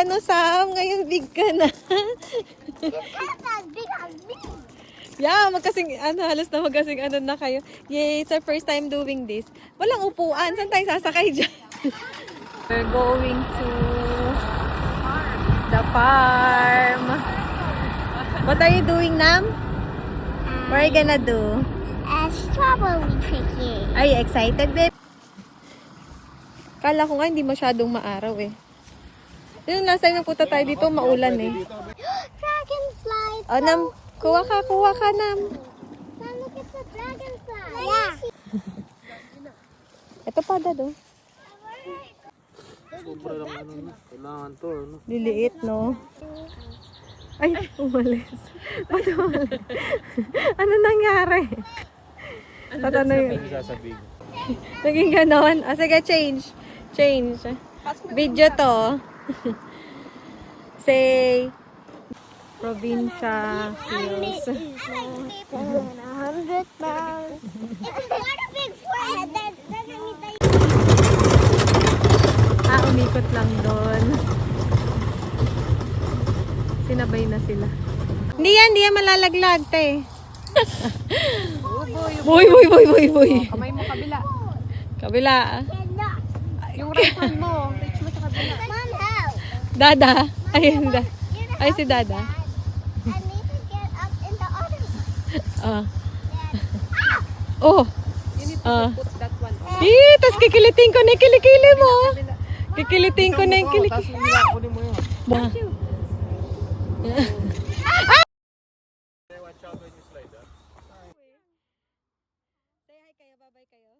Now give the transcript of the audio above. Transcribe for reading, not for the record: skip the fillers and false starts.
ano, Sam? Ngayon big ka na. Yeah, halos na magkasing ano na kayo. Yay, it's our first time doing this. Walang upuan. Saan tayo sasakay dyan? We're going to the farm. What are you doing, Nam? What are you gonna do? Strawberry picking. Are you excited, babe? Kala ko nga hindi masyadong maaraw eh. Yung last time napunta tayo dito, maulan eh. Dragonfly. Oh, Nam, kuha ka, Nam. Now look at the dragonfly. Yeah. Ito pa, Dad, oh. Sobra lang ano na. Kailangan to, ano? Liliit, no? Ay, umalis. Ba't umalis? Ano nangyari? Ano yun? Sasabing. Naging ganon. O, sige, change. Video to. Say, probinsya hills. 100 pounds. It's not a big forehead. Umikot lang doon. Sinabay na sila. Hindi yan malalaglag, te. Boy. Kamay mo kabila. Kabila. Yung right hand mo. Reach mo sa kabila. Mom, help. Dada. Ayun da. Ay, si Dada. I need to get up in the other one. Oh. You need to put that one on. Tas kikilitin ko na yung kilikili mo. Kikilitin ko na yung kilikili. Tapos kunin mo yun. Say hi kayo, bye-bye kayo.